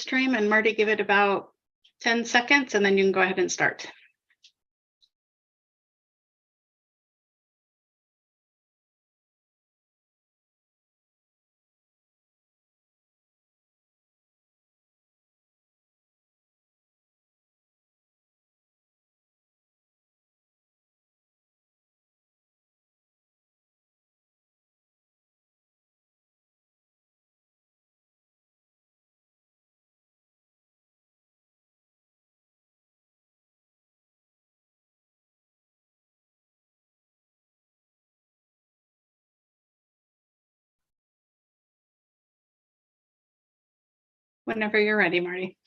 stream, and Marty, give it about 10 seconds and then you can go ahead and start. Whenever you're ready, Marty.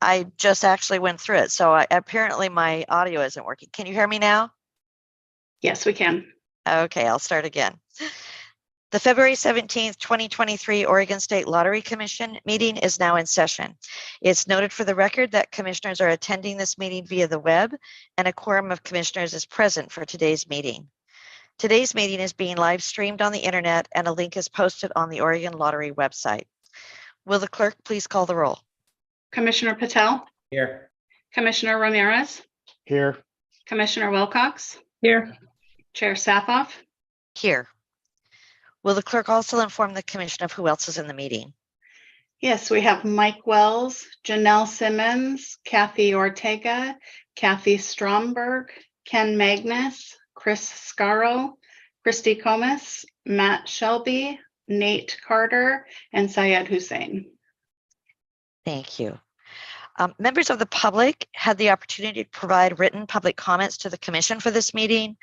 I just actually went through it, so apparently my audio isn't working. Can you hear me now? Yes, we can. Okay, I'll start again. The February 17th, 2023 Oregon State Lottery Commission meeting is now in session. It's noted for the record that commissioners are attending this meeting via the web, and a quorum of commissioners is present for today's meeting. Today's meeting is being live streamed on the internet, and a link is posted on the Oregon Lottery website. Will the clerk please call the roll? Commissioner Patel? Here. Commissioner Ramirez? Here. Commissioner Wilcox? Here. Chair Safoff? Here. Will the clerk also inform the commission of who else is in the meeting? Yes, we have Mike Wells, Janelle Simmons, Kathy Ortega, Kathy Stromberg, Ken Magnus, Chris Scaro, Christy Comas, Matt Shelby, Nate Carter, and Syed Hussein. Thank you. Members of the public had the opportunity to provide written public comments to the commission for this meeting.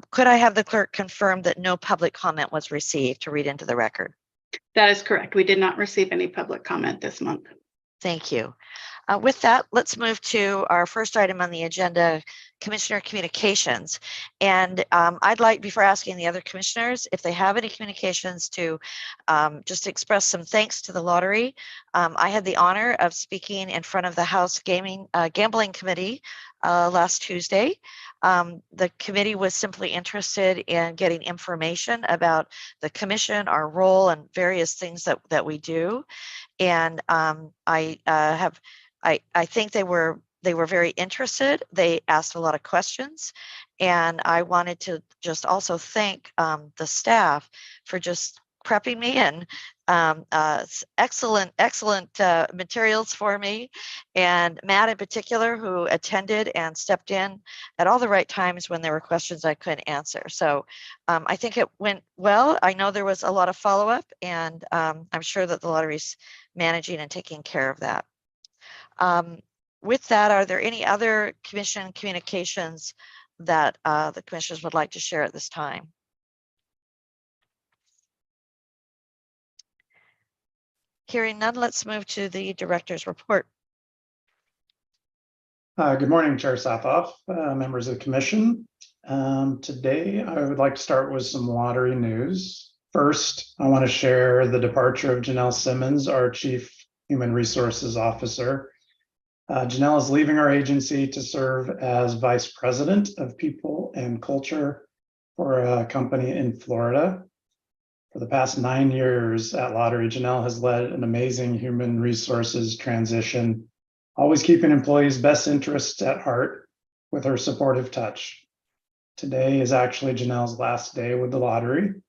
Could I have the clerk confirm that no public comment was received to read into the record? That is correct. We did not receive any public comment this month. Thank you. With that, let's move to our first item on the agenda, Commissioner Communications. And I'd like, before asking the other commissioners if they have any communications, to just express some thanks to the lottery. I had the honor of speaking in front of the House Gambling Committee last Tuesday. The committee was simply interested in getting information about the commission, our role, and various things that we do. And I think they were very interested. They asked a lot of questions, and I wanted to just also thank the staff for just prepping me and excellent materials for me, and Matt in particular, who attended and stepped in at all the right times when there were questions I couldn't answer. So I think it went well. I know there was a lot of follow-up, and I'm sure that the lottery's managing and taking care of that. With that, are there any other commission communications that the commissioners would like to share at this time? Hearing none, let's move to the director's report. Good morning, Chair Safoff, members of the commission. Today, I would like to start with some lottery news. First, I want to share the departure of Janelle Simmons, our Chief Human Resources Officer. Janelle is leaving our agency to serve as Vice President of People and Culture for a company in Florida. For the past 9 years at Lottery, Janelle has led an amazing human resources transition, always keeping employees' best interests at heart with her supportive touch. Today is actually Janelle's last day with the Lottery.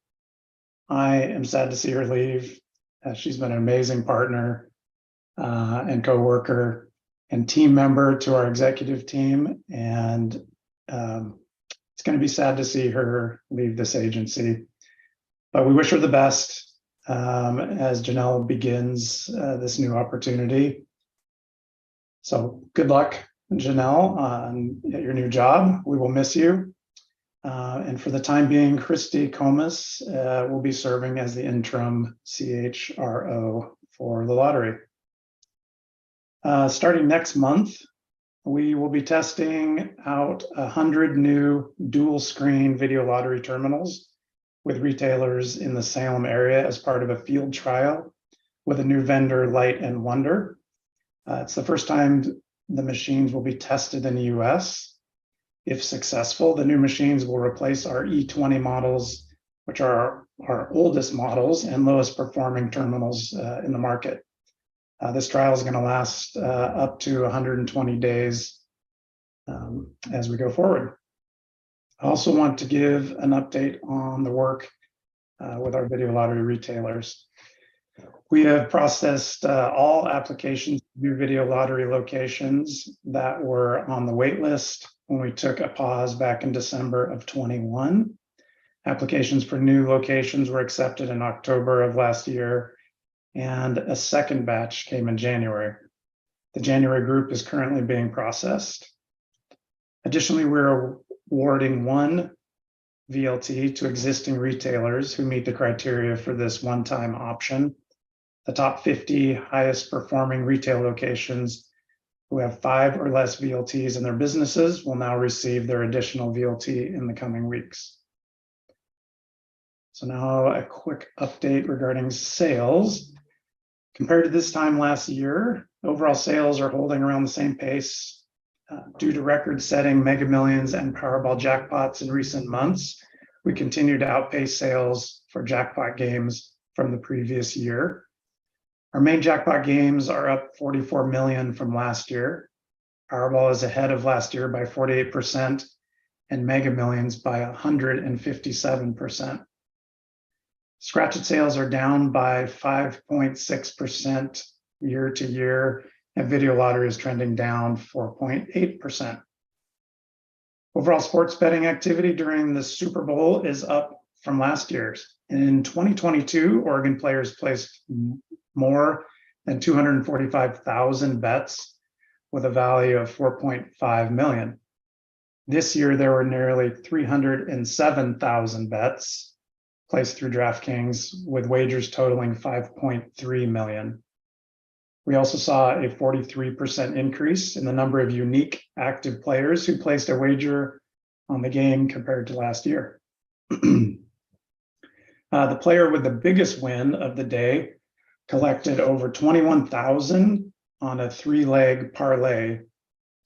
I am sad to see her leave. She's been an amazing partner and co-worker and team member to our executive team, and it's going to be sad to see her leave this agency. But we wish her the best as Janelle begins this new opportunity. So good luck, Janelle, at your new job. We will miss you. And for the time being, Christy Comas will be serving as the interim CHRO for the Lottery. Starting next month, we will be testing out 100 new dual screen video lottery terminals with retailers in the Salem area as part of a field trial with a new vendor, Light and Wonder. It's the first time the machines will be tested in the US. If successful, the new machines will replace our E20 models, which are our oldest models and lowest performing terminals in the market. This trial is going to last up to 120 days as we go forward. I also want to give an update on the work with our video lottery retailers. We have processed all applications to new video lottery locations that were on the wait list when we took a pause back in December of 21. Applications for new locations were accepted in October of last year, and a second batch came in January. The January group is currently being processed. Additionally, we're awarding one VLT to existing retailers who meet the criteria for this one-time option. The top 50 highest performing retail locations who have 5 or less VLTs in their businesses will now receive their additional VLT in the coming weeks. So now a quick update regarding sales. Compared to this time last year, overall sales are holding around the same pace. Due to record-setting Mega Millions and Powerball jackpots in recent months, we continue to outpace sales for jackpot games from the previous year. Our main jackpot games are up 44 million from last year. Powerball is ahead of last year by 48% and Mega Millions by 157%. Scratch-It sales are down by 5.6% year to year, and video lottery is trending down 4.8%. Overall sports betting activity during the Super Bowl is up from last year's. In 2022, Oregon players placed more than 245,000 bets with a value of 4.5 million. This year, there were nearly 307,000 bets placed through DraftKings with wagers totaling 5.3 million. We also saw a 43% increase in the number of unique active players who placed a wager on the game compared to last year. The player with the biggest win of the day collected over 21,000 on a 3-leg parlay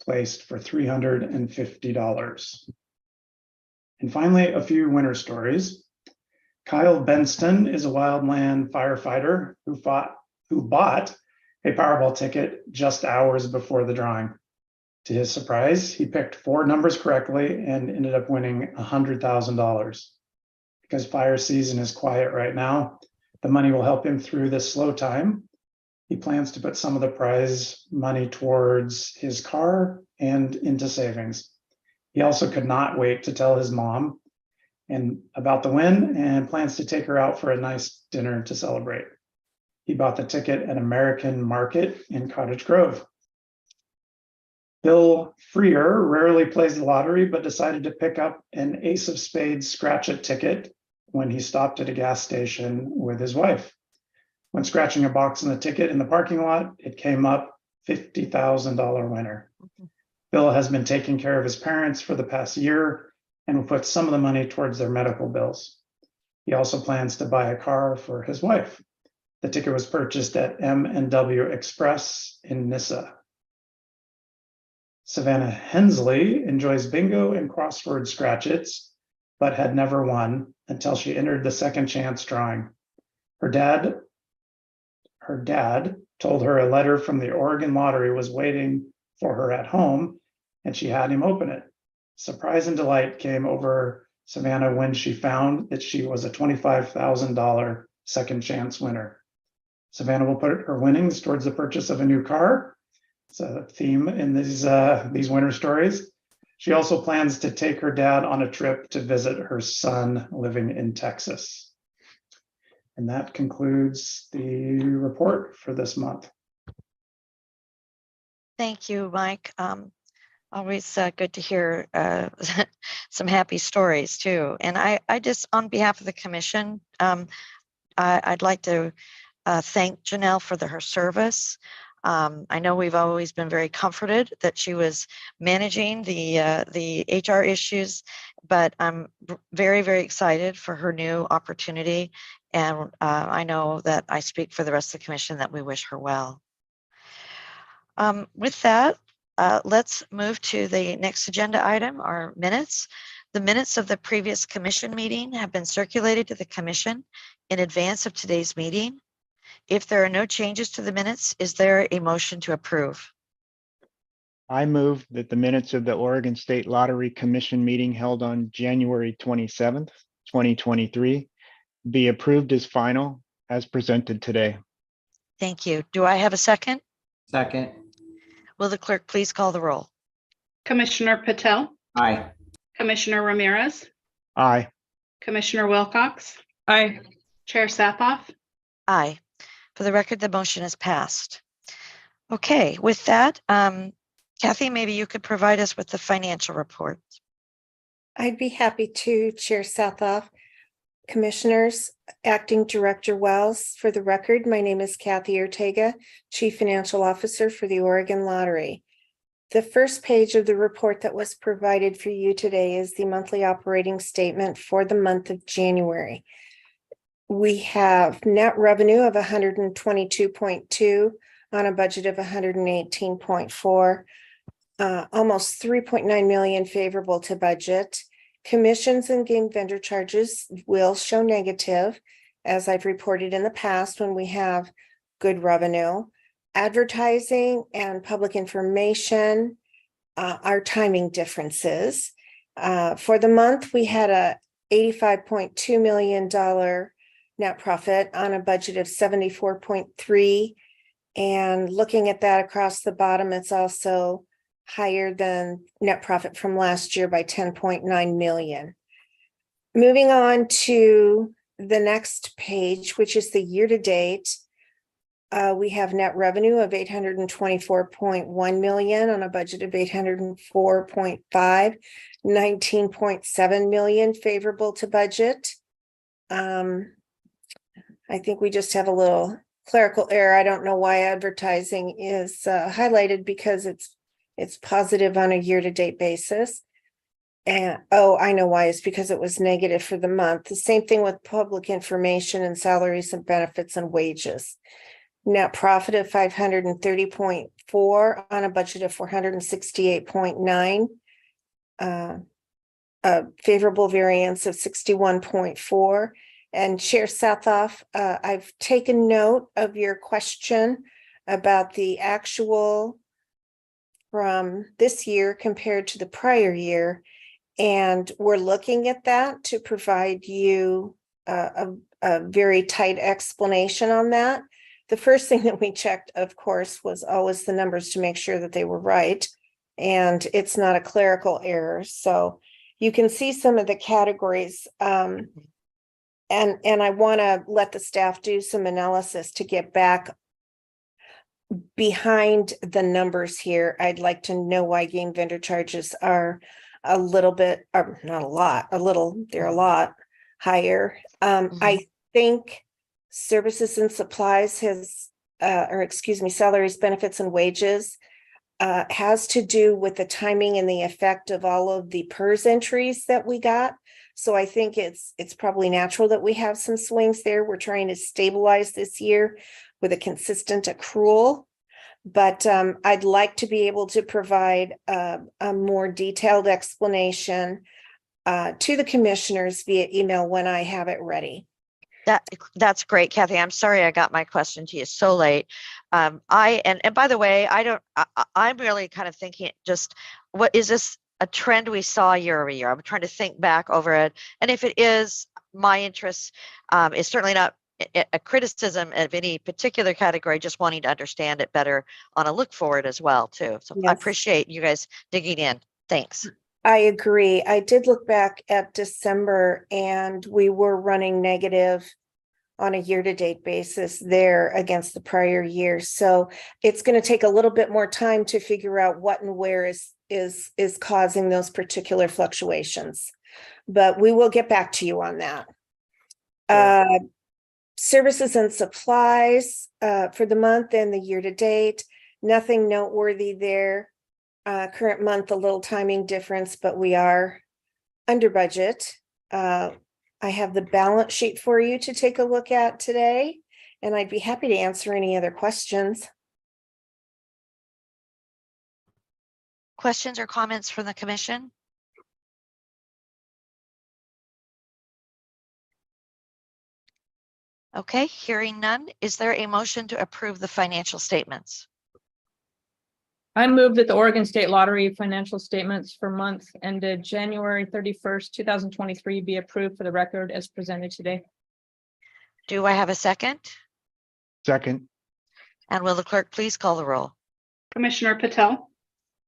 placed for $350. And finally, a few winter stories. Kyle Benston is a wildland firefighter who bought a Powerball ticket just hours before the drawing. To his surprise, he picked 4 numbers correctly and ended up winning $100,000. Because fire season is quiet right now, the money will help him through this slow time. He plans to put some of the prize money towards his car and into savings. He also could not wait to tell his mom about the win and plans to take her out for a nice dinner to celebrate. He bought the ticket at American Market in Cottage Grove. Bill Freer rarely plays the lottery, but decided to pick up an Ace of Spades Scratch-It ticket when he stopped at a gas station with his wife. When scratching a box on the ticket in the parking lot, it came up $50,000 winner. Bill has been taking care of his parents for the past year and will put some of the money towards their medical bills. He also plans to buy a car for his wife. The ticket was purchased at M&W Express in Nyssa. Savannah Hensley enjoys bingo and crossword Scratch-Its, but had never won until she entered the second chance drawing. Her dad told her a letter from the Oregon Lottery was waiting for her at home, and she had him open it. Surprise and delight came over Savannah when she found that she was a $25,000 second chance winner. Savannah will put her winnings towards the purchase of a new car. It's a theme in these winter stories. She also plans to take her dad on a trip to visit her son living in Texas. And that concludes the report for this month. Thank you, Mike. Always good to hear some happy stories too. And I just, on behalf of the commission, I'd like to thank Janelle for her service. I know we've always been very comforted that she was managing the HR issues, but I'm very, very excited for her new opportunity. And I know that I speak for the rest of the commission that we wish her well. With that, let's move to the next agenda item, our minutes. The minutes of the previous commission meeting have been circulated to the commission in advance of today's meeting. If there are no changes to the minutes, is there a motion to approve? I move that the minutes of the Oregon State Lottery Commission meeting held on January 27th, 2023 be approved as final as presented today. Thank you. Do I have a second? Second. Will the clerk please call the roll? Commissioner Patel, Aye. Commissioner Ramirez, Aye. Commissioner Wilcox, Aye. Chair Sapoff, Aye. For the record, the motion is passed. Okay, with that, Kathy, maybe you could provide us with the financial report. I'd be happy to, Chair Sapoff. Commissioners, Acting Director Wells, for the record, my name is Kathy Ortega, Chief Financial Officer for the Oregon Lottery. The first page of the report that was provided for you today is the monthly operating statement for the month of January. We have net revenue of 122.2 on a budget of 118.4, almost 3.9 million favorable to budget. Commissions and game vendor charges will show negative, as I've reported in the past when we have good revenue. Advertising and public information are timing differences. For the month, we had a $85.2 million net profit on a budget of 74.3. And looking at that across the bottom, it's also higher than net profit from last year by 10.9 million. Moving on to the next page, which is the year-to-date, we have net revenue of 824.1 million on a budget of 804.5, 19.7 million favorable to budget. I think we just have a little clerical error. I don't know why advertising is highlighted, because it's positive on a year-to-date basis. And I know why. It's because it was negative for the month. The same thing with public information and salaries and benefits and wages. Net profit of 530.4 on a budget of 468.9. A favorable variance of 61.4. And Chair Sapoff, I've taken note of your question about the actual from this year compared to the prior year. And we're looking at that to provide you a very tight explanation on that. The first thing that we checked, of course, was always the numbers to make sure that they were right. And it's not a clerical error. So you can see some of the categories. And I want to let the staff do some analysis to get back behind the numbers here. I'd like to know why game vendor charges are a little bit, or not a lot, they're a lot higher. I think services and supplies has, salaries, benefits, and wages has to do with the timing and the effect of all of the PERS entries that we got. So I think it's probably natural that we have some swings there. We're trying to stabilize this year with a consistent accrual. But I'd like to be able to provide a more detailed explanation to the commissioners via email when I have it ready. That's great, Kathy. I'm sorry I got my question to you so late. And by the way, I'm really kind of thinking, just what is this a trend we saw year over year? I'm trying to think back over it, and if it is, my interest is certainly not a criticism of any particular category, just wanting to understand it better on a look forward as well too. So Yes. I appreciate you guys digging in. Thanks. I agree. I did look back at December and we were running negative on a year-to-date basis there against the prior year. So it's going to take a little bit more time to figure out what and where is causing those particular fluctuations. But we will get back to you on that. Sure. Services and supplies for the month and the year-to-date, nothing noteworthy there. Current month, a little timing difference, but we are under budget. I have the balance sheet for you to take a look at today, and I'd be happy to answer any other questions. Questions or comments from the commission? Okay, hearing none, is there a motion to approve the financial statements? I move that the Oregon State Lottery financial statements for month ended January 31st, 2023 be approved for the record as presented today. Do I have a second? Second. And will the clerk please call the roll? Commissioner Patel,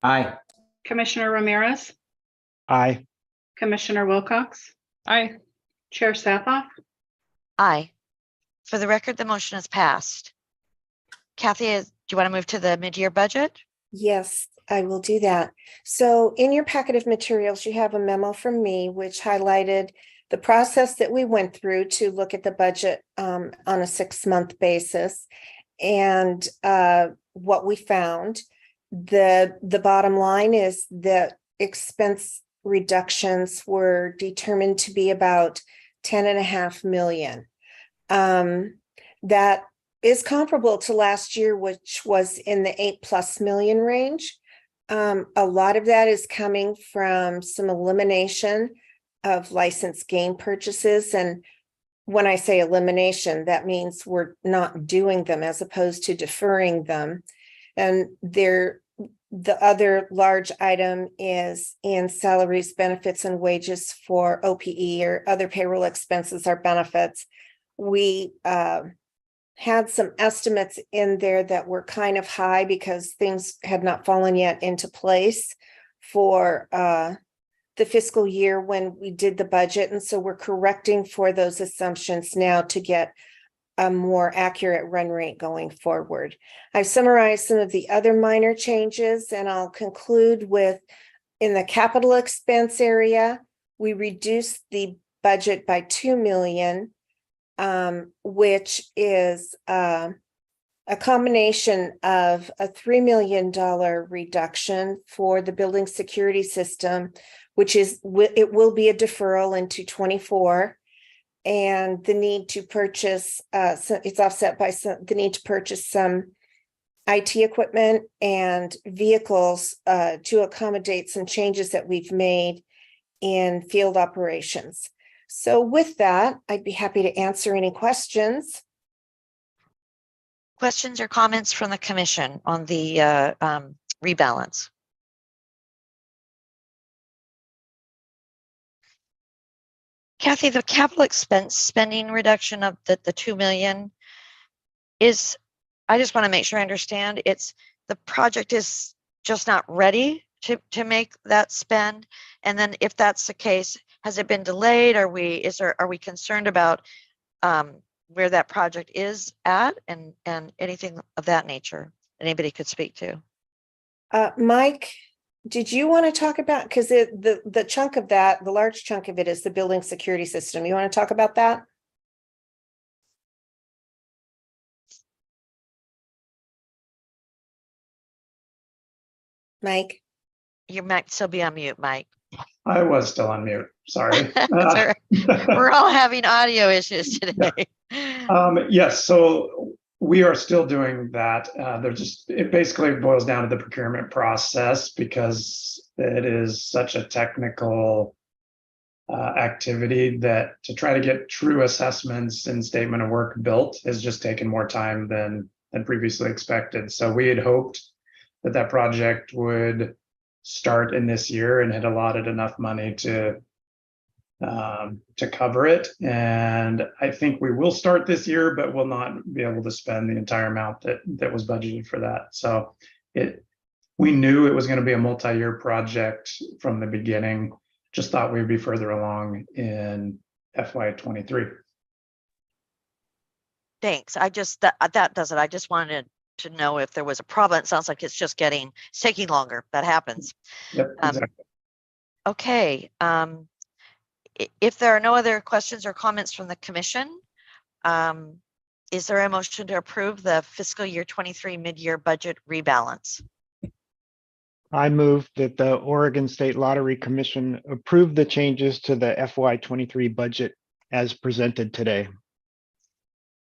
Aye. Commissioner Ramirez, Aye. Commissioner Wilcox, Aye. Chair Satthoff. Aye. For the record, the motion is passed. Kathy, do you want to move to the mid-year budget? Yes, I will do that. So in your packet of materials, you have a memo from me which highlighted the process that we went through to look at the budget on a 6-month basis and what we found. The bottom line is that expense reductions were determined to be about 10.5 million. That is comparable to last year, which was in the 8+ million range. A lot of that is coming from some elimination of licensed game purchases. And when I say elimination, that means we're not doing them as opposed to deferring them. And the other large item is in salaries, benefits, and wages for OPE or other payroll expenses or benefits. We had some estimates in there that were kind of high because things had not fallen yet into place for the fiscal year when we did the budget. And so we're correcting for those assumptions now to get a more accurate run rate going forward. I've summarized some of the other minor changes, and I'll conclude with, in the capital expense area, we reduced the budget by 2 million, which is a combination of a $3 million reduction for the building security system, which is, it will be a deferral into 24. And the need to purchase, so it's offset by the need to purchase some IT equipment and vehicles to accommodate some changes that we've made in field operations. So with that, I'd be happy to answer any questions. Questions or comments from the commission on the rebalance? Kathy, the capital expense spending reduction of the 2 million is, I just want to make sure I understand, it's the project is just not ready to make that spend. And then if that's the case, has it been delayed? Are we concerned about where that project is at and anything of that nature anybody could speak to? Mike, did you want to talk about, because the chunk of that, the large chunk of it is the building security system. You want to talk about that? Mike? You might still be on mute, Mike. I was still on mute. Sorry. That's all right. We're all having audio issues today. Yes, so we are still doing that. It basically boils down to the procurement process because it is such a technical activity that to try to get true assessments and statement of work built has just taken more time than previously expected. So we had hoped that project would start in this year and had allotted enough money to cover it. And I think we will start this year, but will not be able to spend the entire amount that was budgeted for that. So we knew it was going to be a multi-year project from the beginning. Just thought we'd be further along in FY23. Thanks. That does it. I just wanted to know if there was a problem. It sounds like it's taking longer. That happens. Yep, exactly. Okay. If there are no other questions or comments from the commission, is there a motion to approve the fiscal year 23 mid-year budget rebalance? I move that the Oregon State Lottery Commission approve the changes to the FY23 budget as presented today.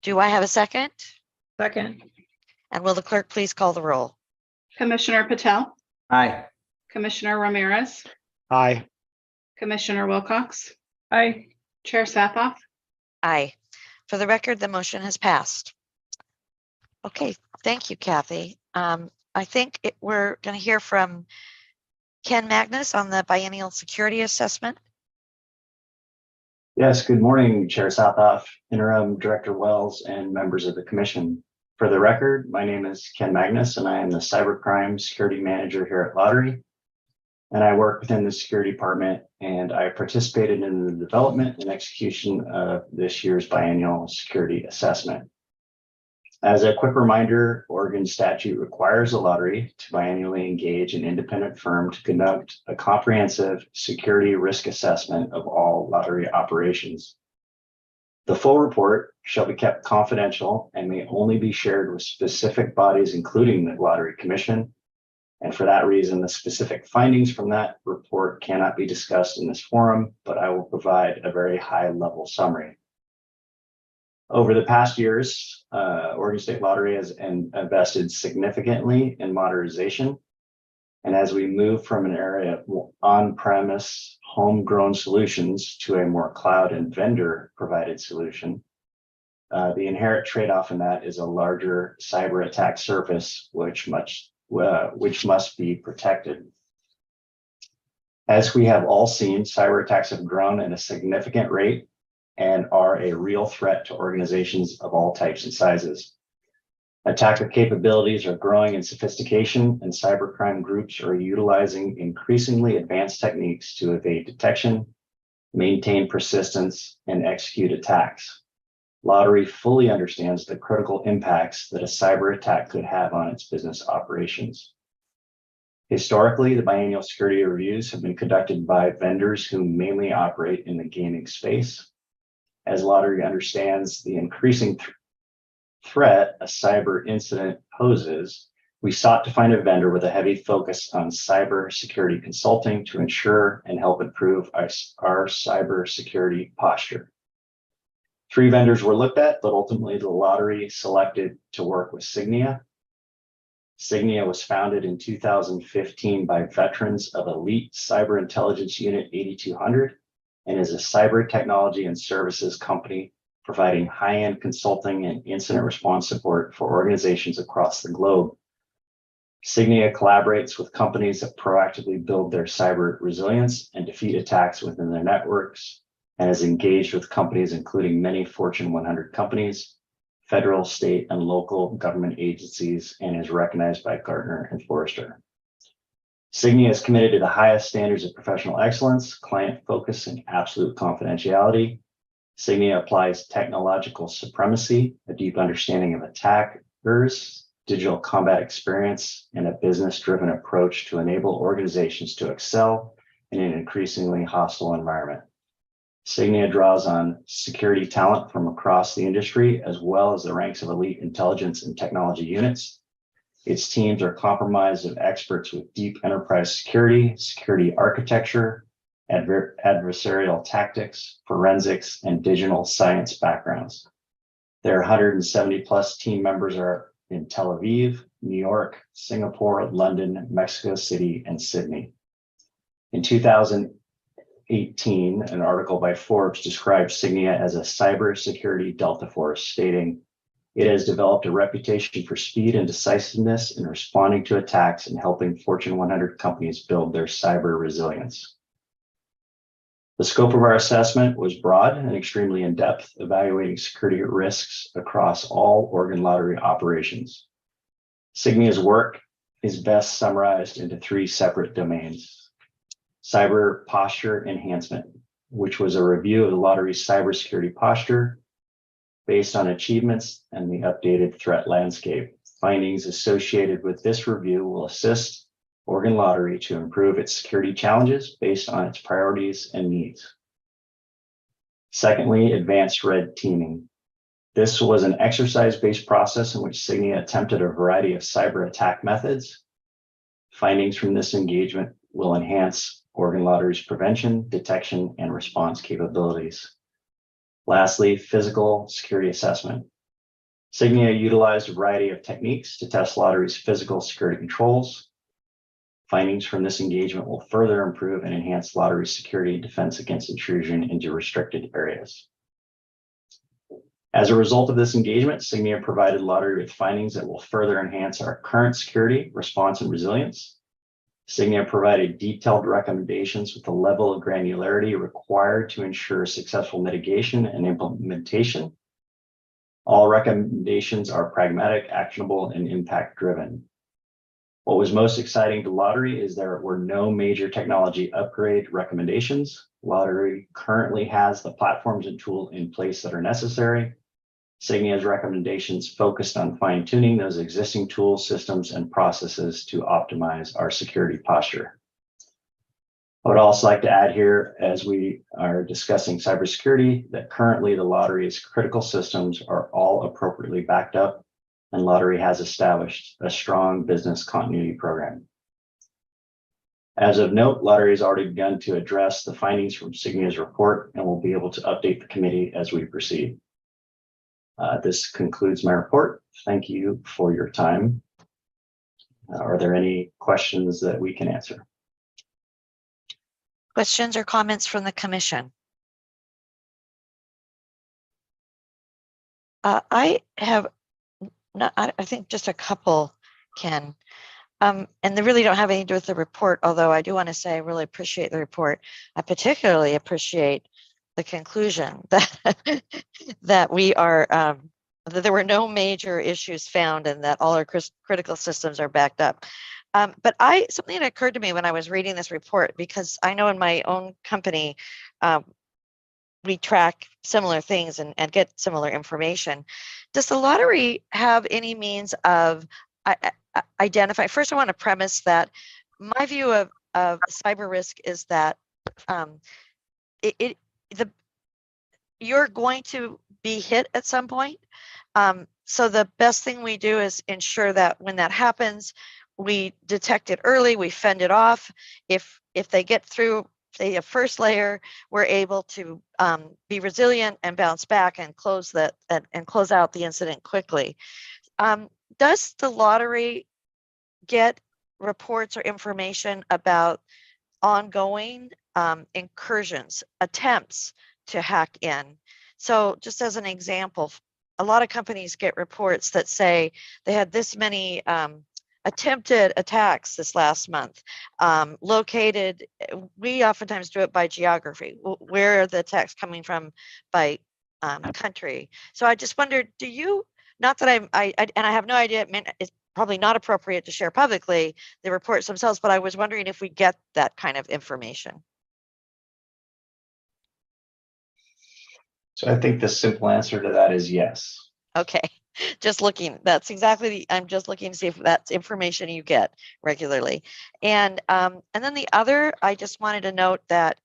Do I have a second? Second. And will the clerk please call the roll? Commissioner Patel, Aye. Commissioner Ramirez, Aye. Commissioner Wilcox, Aye. Chair Satthoff. Aye. For the record, the motion has passed. Okay, thank you, Kathy. I think we're going to hear from Ken Magnus on the biennial security assessment. Yes, good morning, Chair Southoff, Interim Director Wells, and members of the Commission. For the record, my name is Ken Magnus, and I am the Cybercrime Security Manager here at Lottery. And I work within the Security Department, and I participated in the development and execution of this year's biennial security assessment. As a quick reminder, Oregon statute requires the lottery to biannually engage an independent firm to conduct a comprehensive security risk assessment of all lottery operations. The full report shall be kept confidential and may only be shared with specific bodies, including the Lottery Commission. And for that reason, the specific findings from that report cannot be discussed in this forum, but I will provide a very high-level summary. Over the past years, Oregon State Lottery has invested significantly in modernization. And as we move from an era of on-premise homegrown solutions to a more cloud and vendor-provided solution, the inherent trade-off in that is a larger cyber attack surface, which must be protected. As we have all seen, cyber attacks have grown at a significant rate and are a real threat to organizations of all types and sizes. Attacker capabilities are growing in sophistication, and cybercrime groups are utilizing increasingly advanced techniques to evade detection, maintain persistence, and execute attacks. Lottery fully understands the critical impacts that a cyber attack could have on its business operations. Historically, the biennial security reviews have been conducted by vendors who mainly operate in the gaming space. As Lottery understands the increasing threat a cyber incident poses, we sought to find a vendor with a heavy focus on cyber security consulting to ensure and help improve our cyber security posture. 3 vendors were looked at, but ultimately the Lottery selected to work with Signia. Signia was founded in 2015 by veterans of Elite Cyber Intelligence Unit 8200 and is a cyber technology and services company providing high-end consulting and incident response support for organizations across the globe. Signia collaborates with companies that proactively build their cyber resilience and defeat attacks within their networks, and is engaged with companies including many Fortune 100 companies, federal, state, and local government agencies, and is recognized by Gartner and Forrester. Signia is committed to the highest standards of professional excellence, client focus, and absolute confidentiality. Signia applies technological supremacy, a deep understanding of attackers, digital combat experience, and a business-driven approach to enable organizations to excel in an increasingly hostile environment. Signia draws on security talent from across the industry, as well as the ranks of elite intelligence and technology units. Its teams are comprised of experts with deep enterprise security, security architecture, adversarial tactics, forensics, and digital science backgrounds. Their 170 plus team members are in Tel Aviv, New York, Singapore, London, Mexico City, and Sydney. In 2018, an article by Forbes described Signia as a cybersecurity Delta Force, stating, "It has developed a reputation for speed and decisiveness in responding to attacks and helping Fortune 100 companies build their cyber resilience." The scope of our assessment was broad and extremely in-depth, evaluating security risks across all Oregon Lottery operations. Signia's work is best summarized into 3 separate domains. Cyber posture enhancement, which was a review of the lottery's cybersecurity posture based on achievements and the updated threat landscape. Findings associated with this review will assist Oregon Lottery to improve its security challenges based on its priorities and needs. Secondly, advanced red teaming. This was an exercise-based process in which Signia attempted a variety of cyber attack methods. Findings from this engagement will enhance Oregon Lottery's prevention, detection, and response capabilities. Lastly, physical security assessment. Signia utilized a variety of techniques to test Lottery's physical security controls. Findings from this engagement will further improve and enhance Lottery's security and defense against intrusion into restricted areas. As a result of this engagement, Signia provided Lottery with findings that will further enhance our current security, response, and resilience. Signia provided detailed recommendations with the level of granularity required to ensure successful mitigation and implementation. All recommendations are pragmatic, actionable, and impact-driven. What was most exciting to Lottery is there were no major technology upgrade recommendations. Lottery currently has the platforms and tools in place that are necessary. Signia's recommendations focused on fine-tuning those existing tools, systems, and processes to optimize our security posture. I would also like to add here, as we are discussing cybersecurity, that currently the Lottery's critical systems are all appropriately backed up, and Lottery has established a strong business continuity program. As of note, Lottery has already begun to address the findings from Signia's report and will be able to update the committee as we proceed. This concludes my report. Thank you for your time. Are there any questions that we can answer? Questions or comments from the commission? I have, I think just a couple, Ken. And they really don't have anything to do with the report, although I do want to say I really appreciate the report. I particularly appreciate the conclusion that that we are that there were no major issues found and that all our critical systems are backed up. But something that occurred to me when I was reading this report, because I know in my own company we track similar things and get similar information. Does the Lottery have any means of identify? First, I want to premise that my view of cyber risk is that you're going to be hit at some point. So the best thing we do is ensure that when that happens, we detect it early, we fend it off. If they get through, say, a first layer, we're able to be resilient and bounce back and close out the incident quickly. Does the Lottery get reports or information about ongoing incursions, attempts to hack in? So just as an example, a lot of companies get reports that say they had this many attempted attacks this last month, located. We oftentimes do it by geography. Where are the attacks coming from by country? So I just wondered, do you, not that and I have no idea, it's probably not appropriate to share publicly the reports themselves, but I was wondering if we get that kind of information. So I think the simple answer to that is yes. Okay, just looking, that's exactly I'm just looking to see if that's information you get regularly. And then the other, I just wanted to note that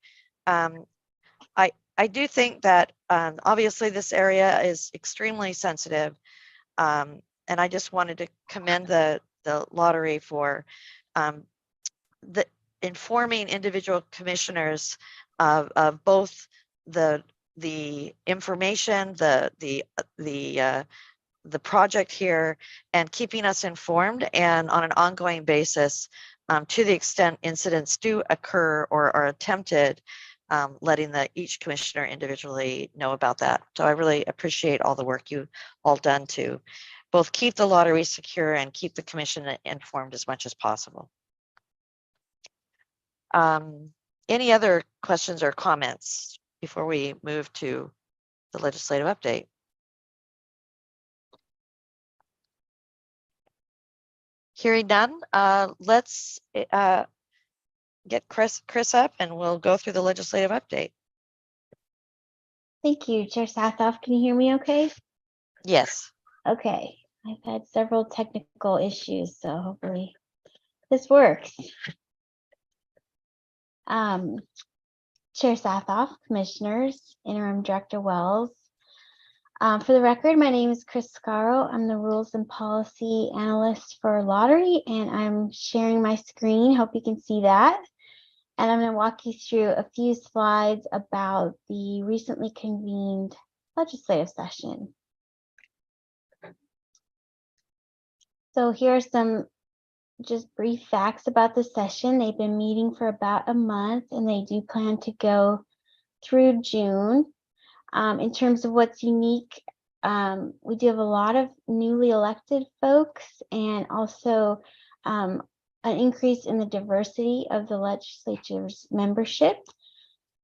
I do think that obviously this area is extremely sensitive. And I just wanted to commend the Lottery for the informing individual commissioners of both the information, the project here, and keeping us informed and on an ongoing basis to the extent incidents do occur or are attempted, letting each commissioner individually know about that. So I really appreciate all the work you all done to both keep the Lottery secure and keep the commission informed as much as possible. Any other questions or comments before we move to the legislative update? Hearing none, let's get Chris up and we'll go through the legislative update. Thank you, Chair Sathoff. Can you hear me okay? Yes. Okay. I've had several technical issues, so hopefully this works. Chair Sathoff, Commissioners, Interim Director Wells. For the record, my name is Chris Scaro. I'm the Rules and Policy Analyst for Lottery, and I'm sharing my screen. Hope you can see that. And I'm going to walk you through a few slides about the recently convened legislative session. So here are some just brief facts about the session. They've been meeting for about a month, and they do plan to go through June. In terms of what's unique we do have a lot of newly elected folks and also an increase in the diversity of the legislature's membership.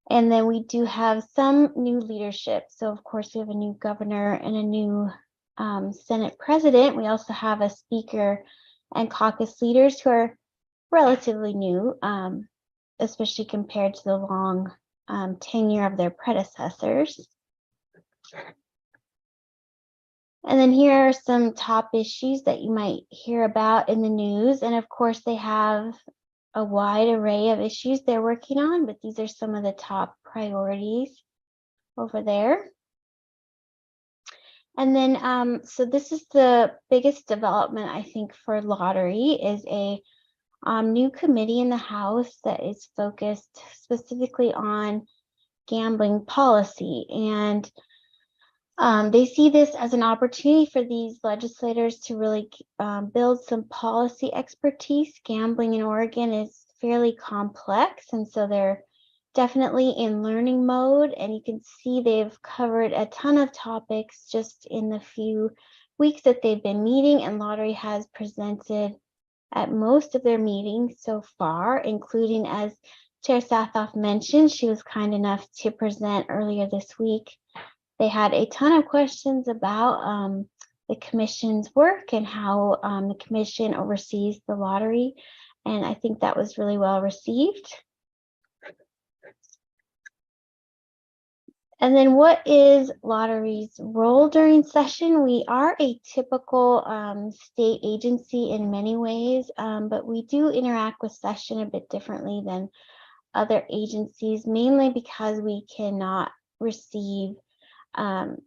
And then we do have some new leadership. So of course we have a new governor and a new Senate president. We also have a speaker and caucus leaders who are relatively new, especially compared to the long tenure of their predecessors. And then here are some top issues that you might hear about in the news. And of course, they have a wide array of issues they're working on, but these are some of the top priorities over there. And then, so this is the biggest development, I think, for lottery is a new committee in the House that is focused specifically on gambling policy. And they see this as an opportunity for these legislators to really build some policy expertise. Gambling in Oregon is fairly complex, and so they're definitely in learning mode. And you can see they've covered a ton of topics just in the few weeks that they've been meeting, and Lottery has presented at most of their meetings so far, including, as Chair Sathoff mentioned, she was kind enough to present earlier this week. They had a ton of questions about the commission's work and how the commission oversees the lottery. And I think that was really well received. And then what is lottery's role during session? We are a typical state agency in many ways, but we do interact with session a bit differently than other agencies, mainly because we cannot receive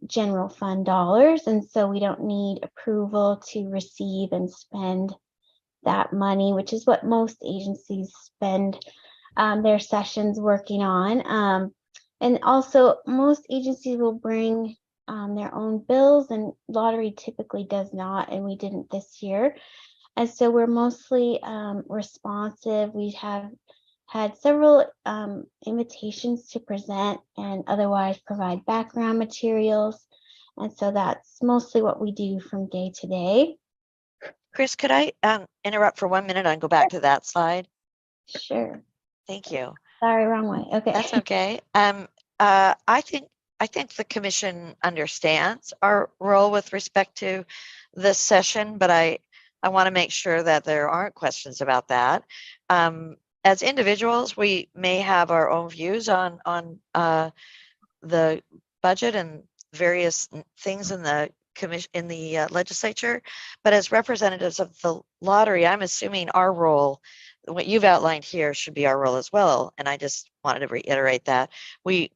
general fund dollars, and so we don't need approval to receive and spend that money, which is what most agencies spend their sessions working on. And also most agencies will bring their own bills, and lottery typically does not, and we didn't this year. And so we're mostly responsive. We have had several invitations to present and otherwise provide background materials. And so that's mostly what we do from day to day. Chris, could I interrupt for 1 minute and go back to that slide? Sure. Thank you. Sorry, wrong way. Okay. That's okay. I think the commission understands our role with respect to this session, but I want to make sure that there aren't questions about that. As individuals, we may have our own views on the budget and various things in the commission, in the legislature, but as representatives of the lottery, I'm assuming our role, what you've outlined here, should be our role as well. And I just wanted to reiterate that we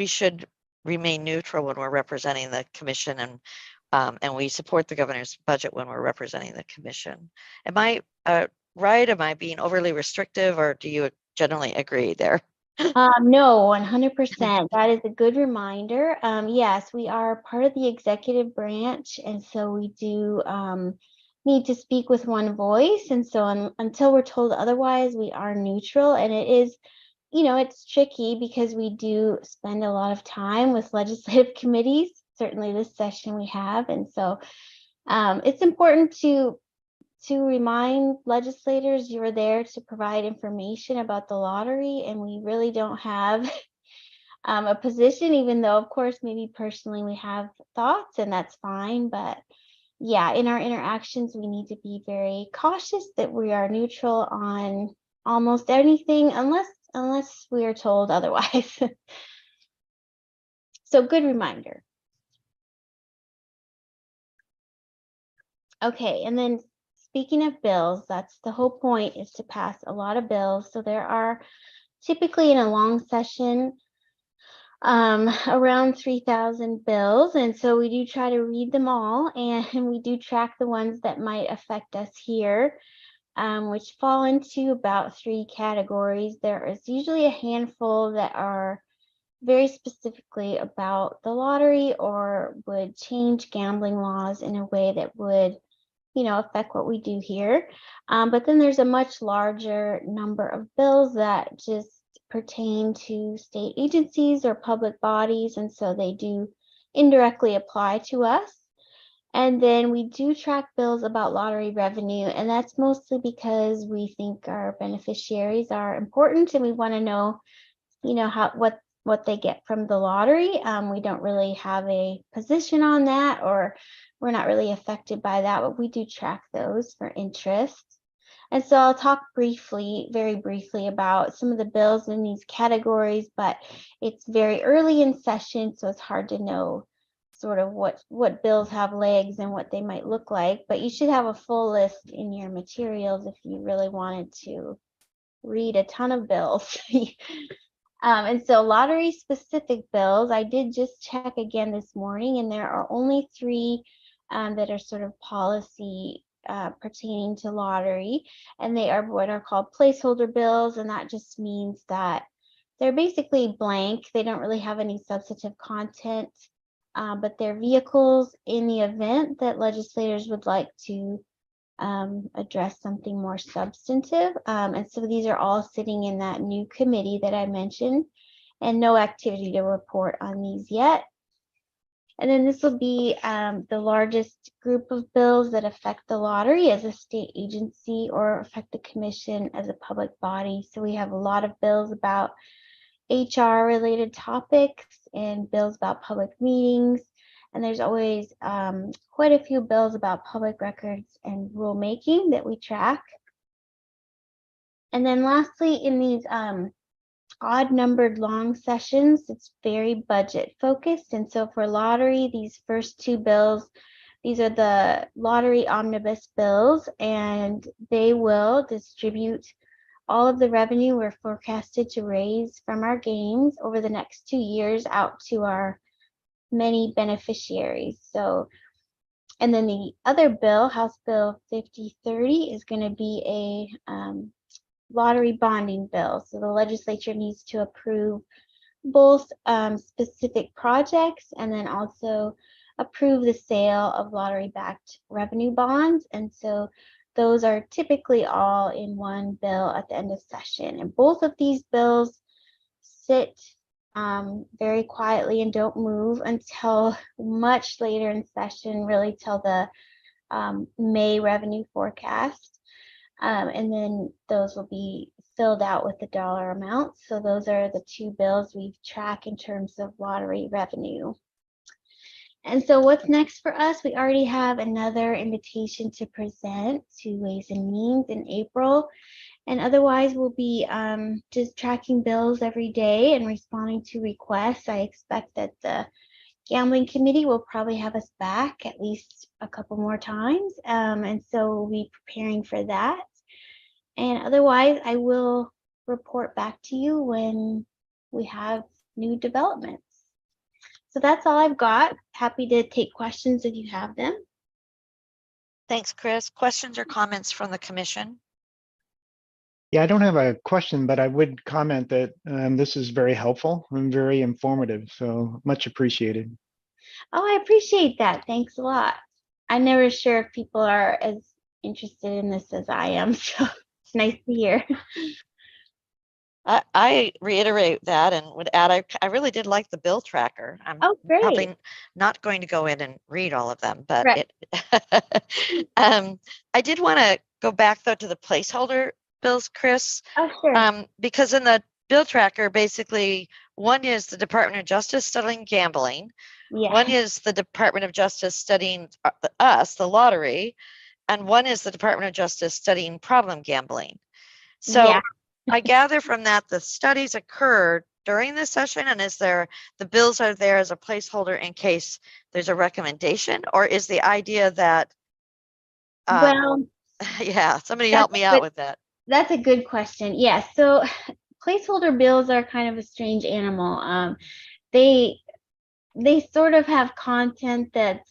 should remain neutral when we're representing the commission, and we support the governor's budget when we're representing the commission. Am I right? Am I being overly restrictive, or do you generally agree there? No, 100%. That is a good reminder. Yes, we are part of the executive branch, and so we do need to speak with one voice. And so until we're told otherwise, we are neutral. And it is, you know, it's tricky because we do spend a lot of time with legislative committees. Certainly this session we have. And so it's important to remind legislators you're there to provide information about the lottery, and we really don't have a position, even though of course maybe personally we have thoughts, and that's fine. But yeah, in our interactions we need to be very cautious that we are neutral on almost anything unless we are told otherwise. So good reminder. Okay, and then speaking of bills, that's the whole point, is to pass a lot of bills. So there are typically in a long session around 3,000 bills. And so we do try to read them all, and we do track the ones that might affect us here, which fall into about 3 categories. There is usually a handful that are very specifically about the lottery or would change gambling laws in a way that would, you know, affect what we do here. But then there's a much larger number of bills that just pertain to state agencies or public bodies, and so they do indirectly apply to us. And then we do track bills about lottery revenue, and that's mostly because we think our beneficiaries are important and we want to know, how what they get from the lottery. We don't really have a position on that, or we're not really affected by that, but we do track those for interest. And so I'll talk very briefly about some of the bills in these categories, but it's very early in session, so it's hard to know sort of what bills have legs and what they might look like. But you should have a full list in your materials if you really wanted to read a ton of bills. And so lottery specific bills, I did just check again this morning, and there are only 3 that are sort of policy pertaining to lottery, and they are what are called placeholder bills, and that just means that they're basically blank. They don't really have any substantive content, but they're vehicles in the event that legislators would like to address something more substantive. And so these are all sitting in that new committee that I mentioned, and no activity to report on these yet. And then this will be the largest group of bills that affect the lottery as a state agency or affect the commission as a public body. So we have a lot of bills about HR related topics and bills about public meetings. And there's always quite a few bills about public records and rulemaking that we track. And then lastly, in these odd numbered long sessions, it's very budget focused. And so for lottery, these first 2 bills, these are the lottery omnibus bills, and they will distribute all of the revenue we're forecasted to raise from our games over the next 2 years out to our many beneficiaries. So, and then the other bill, House Bill 5030, is going to be a lottery bonding bill. So the legislature needs to approve both specific projects and then also approve the sale of lottery-backed revenue bonds. And so those are typically all in one bill at the end of session. And both of these bills sit very quietly and don't move until much later in session, really till the May revenue forecast. And then those will be filled out with the dollar amounts. So those are the 2 bills we track in terms of lottery revenue. And so what's next for us? We already have another invitation to present to Ways and Means in April. And otherwise, we'll be just tracking bills every day and responding to requests. I expect that the Gambling Committee will probably have us back at least a couple more times. And so we'll be preparing for that. And otherwise, I will report back to you when we have new developments. So that's all I've got. Happy to take questions if you have them. Thanks, Chris. Questions or comments from the commission? Yeah, I don't have a question, but I would comment that this is very helpful and very informative, so much appreciated. Oh, I appreciate that. Thanks a lot. I'm never sure if people are as interested in this as I am, so it's nice to hear. I reiterate that and would add, I really did like the bill tracker. I'm great. probably not going to go in and read all of them, but Right. I did want to go back though to the placeholder bills, Chris, Oh, sure. because in the bill tracker, basically one is the Department of Justice studying gambling. Yeah. One is the Department of Justice studying us, the lottery, and one is the Department of Justice studying problem gambling. So Yeah. I gather from that the studies occurred during this session, and the bills are there as a placeholder in case there's a recommendation, or is the idea that Well, yeah, somebody help me out with that. That's a good question. Yeah, so placeholder bills are kind of a strange animal. They sort of have content that's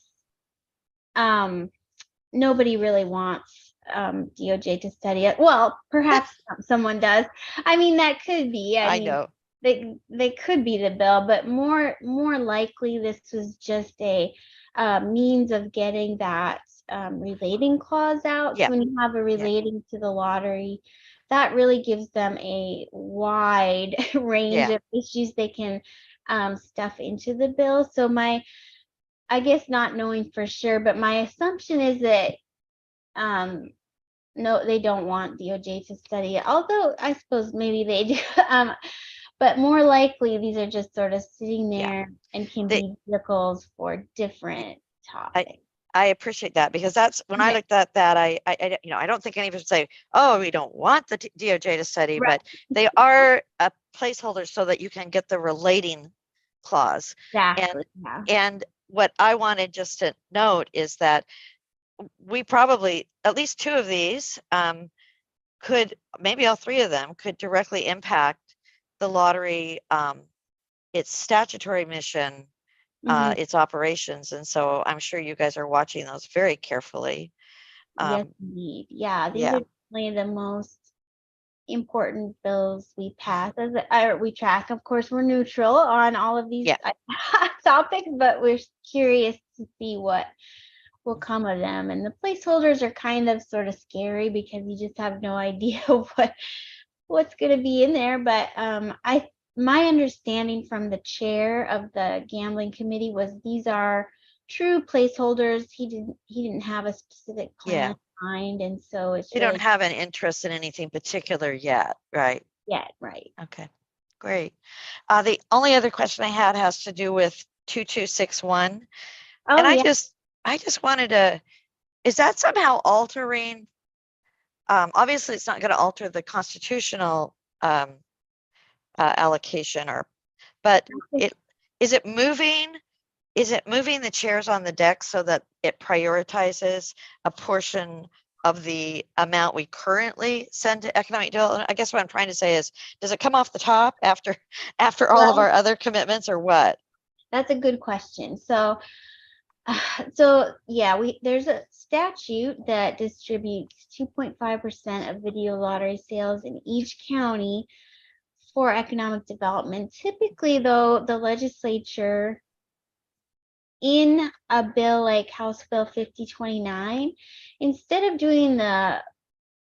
nobody really wants DOJ to study it. Well, perhaps someone does. I mean, that could be. I mean, know they could be the bill, but more likely this was just a means of getting that relating clause out. Yeah. So when you have a relating to the lottery, that really gives them a wide range of issues they can stuff into the bill. So I guess not knowing for sure, but my assumption is that no, they don't want DOJ to study it, although I suppose maybe they do. But more likely, these are just sort of sitting Yeah. there and can They- be vehicles for different topics. I appreciate that, because that's when I Yeah. looked at that, I don't think any of us would say, oh, we don't want the DOJ to study, Right. but they are a placeholder so that you can get the relating clause. Exactly. Yeah. And what I wanted just to note is that we probably, at least 2 of these, could, maybe all 3 of them could directly impact the lottery, its statutory mission, Mhm. its operations. And so I'm sure you guys are watching those very carefully. Yes, indeed. Yeah, these yeah. are definitely the most important bills we pass we track. Of course, we're neutral on all of these Yeah. topics, but we're curious to see what will come of them. And the placeholders are kind of sort of scary because you just have no idea what's going to be in there. But my understanding from the chair of the gambling committee was these are true placeholders. He didn't have a specific plan in mind, and so it's They really don't have an interest in anything particular yet, right? yet right. Okay, great. The only other question I had has to do with 2261. Oh, And yeah. I just wanted to, is that somehow altering? Obviously, it's not going to alter the constitutional allocation, but is it moving the chairs on the deck so that it prioritizes a portion of the amount we currently send to economic development? I guess what I'm trying to say is, does it come off the top after all of Well, our other commitments, or what? That's a good question. So yeah, there's a statute that distributes 2.5% of video lottery sales in each county for economic development. Typically, though, the legislature in a bill like House Bill 5029, instead of doing the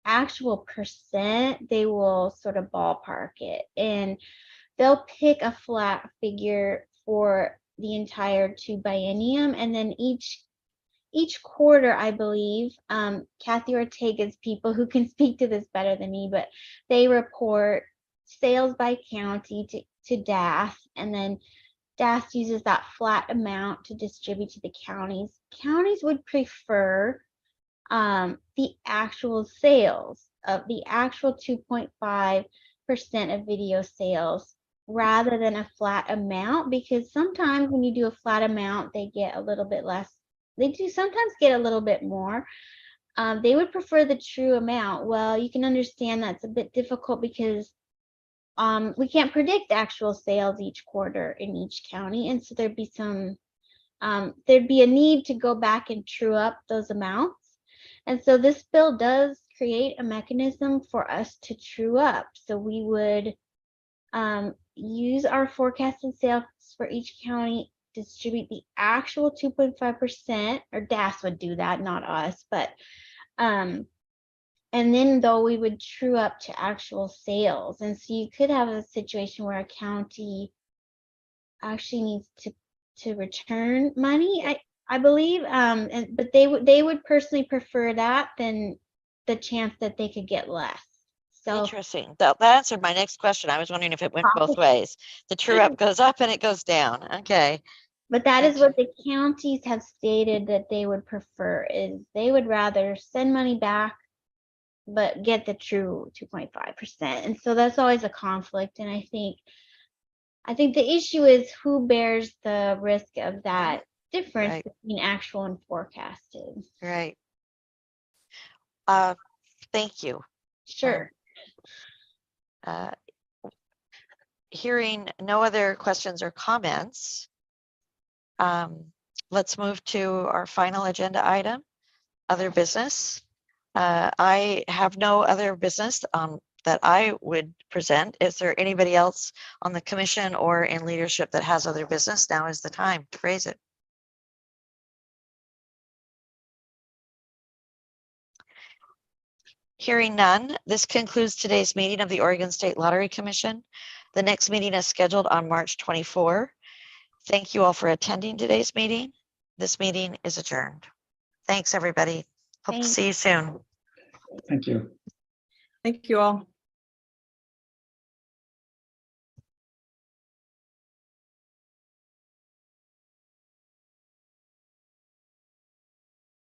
actual percent, they will sort of ballpark it, and they'll pick a flat figure for the entire 2 biennium, and then each quarter, I believe, Kathy Ortega's people, who can speak to this better than me, but they report sales by county to DAS, and then DAS uses that flat amount to distribute to the counties. Counties would prefer the actual sales of the actual 2.5% of video sales rather than a flat amount, because sometimes when you do a flat amount, they get a little bit less. They do sometimes get a little bit more. They would prefer the true amount. Well, you can understand that's a bit difficult because we can't predict actual sales each quarter in each county, and so there'd be a need to go back and true up those amounts. And so this bill does create a mechanism for us to true up. So we would use our forecasted sales for each county, distribute the actual 2.5%, or DAS would do that, not us, but and then though we would true up to actual sales. And so you could have a situation where a county actually needs to return money, I believe, but they would personally prefer that than the chance that they could get less. So Interesting. That answered my next question. I was wondering if it went both ways. The true up goes up and it goes down. Okay. But that is what the counties have stated that they would prefer, is they would rather send money back but get the true 2.5%. And so that's always a conflict. And I think the issue is who bears the risk of that difference between actual and forecasted. Right. Thank you. Sure. Hearing no other questions or comments, let's move to our final agenda item, other business. I have no other business that I would present. Is there anybody else on the commission or in leadership that has other business? Now is the time to raise it. Hearing none, this concludes today's meeting of the Oregon State Lottery Commission. The next meeting is scheduled on March 24. Thank you all for attending today's meeting. This meeting is adjourned. Thanks, everybody. Hope to Thanks. see you soon. Thank you. Thank you all.